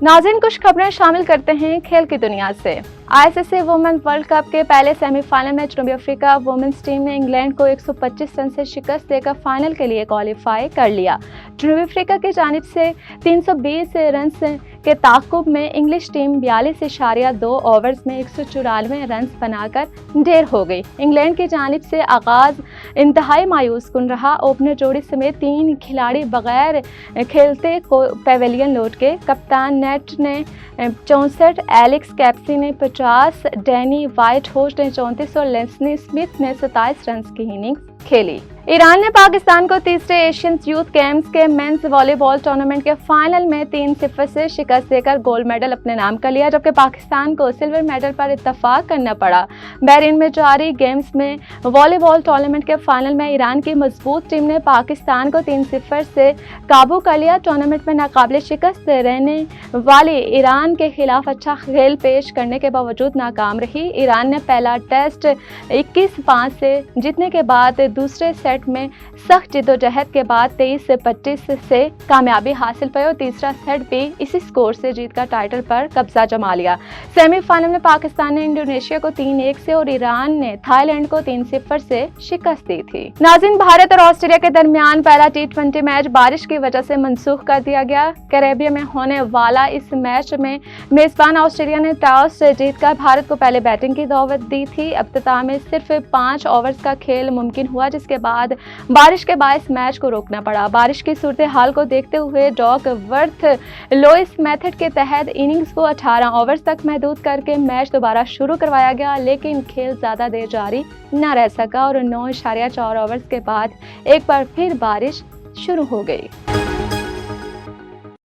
नाज़रीन, कुछ खबरें शामिल करते हैं खेल की दुनिया से। आईसीसी वुमेन वर्ल्ड कप के पहले सेमीफाइनल में जनूबी अफ्रीका वुमेन्स टीम ने इंग्लैंड को 125 रन से शिकस्त देकर फाइनल के लिए क्वालिफाई कर लिया। जनूबी अफ्रीका की जानिब से 320 रन के ताक़ुब में इंग्लिश टीम 42.2 ओवर्स में 194 रन बनाकर ढेर हो गई। इंग्लैंड की जानिब से आगाज़ इंतहाई मायूस कुन रहा। ओपनर जोड़ी समेत 3 खिलाड़ी बगैर खेलते को पेवेलियन लौट गए। कप्तान नेट ने 64, एलेक्स कैप्सी ने 50, डैनी वाइट होस्ट ने 34 और लेस्ली स्मिथ ने 27 रन की इनिंग्स खेली। ईरान ने पाकिस्तान को तीसरे एशियन यूथ गेम्स के मेंस वॉलीबॉल टूर्नामेंट के फाइनल में 3-0 से शिकस्त देकर गोल्ड मेडल अपने नाम कर लिया, जबकि पाकिस्तान को सिल्वर मेडल पर इत्तफाक करना पड़ा। बहरीन में जारी गेम्स में वॉलीबॉल टूर्नामेंट के फाइनल में ईरान की मजबूत टीम ने पाकिस्तान को 3-0 से काबू कर लिया। टूर्नामेंट में नाकाबिले शिकस्त रहने वाली ईरान के खिलाफ अच्छा खेल पेश करने के बावजूद नाकाम रही। ईरान ने पहला टेस्ट 21-5 से जीतने के बाद दूसरे सेट में सख्त जिद्दोजहद के बाद 23-25 से कामयाबी हासिल पाई और तीसरा सेट भी इसी स्कोर से जीतकर टाइटल पर कब्जा जमा लिया। सेमीफाइनल में पाकिस्तान ने इंडोनेशिया को 3-1 से और ईरान ने थाईलैंड को 3-0 से शिकस्त दी थी। नाज़रीन, भारत और ऑस्ट्रेलिया के दरमियान पहला T20 मैच बारिश की वजह से मंसूख कर दिया गया। कैरेबिया में होने वाला इस मैच में मेजबान ऑस्ट्रेलिया ने टॉस जीतकर भारत को पहले बैटिंग की दावत दी थी। इब्तिदा में सिर्फ 5 ओवर्स का खेल मुमकिन हुआ, जिसके बाद बारिश के बायस मैच को रोकना पड़ा। बारिश की सूरत हाल को देखते हुए डॉग वर्थ लोइस मेथड के तहत इनिंग्स को 18 ओवर्स तक महदूद करके मैच दोबारा शुरू करवाया गया, लेकिन खेल ज्यादा देर जारी न रह सका और 9.4 ओवर्स के बाद एक बार फिर बारिश शुरू हो गई।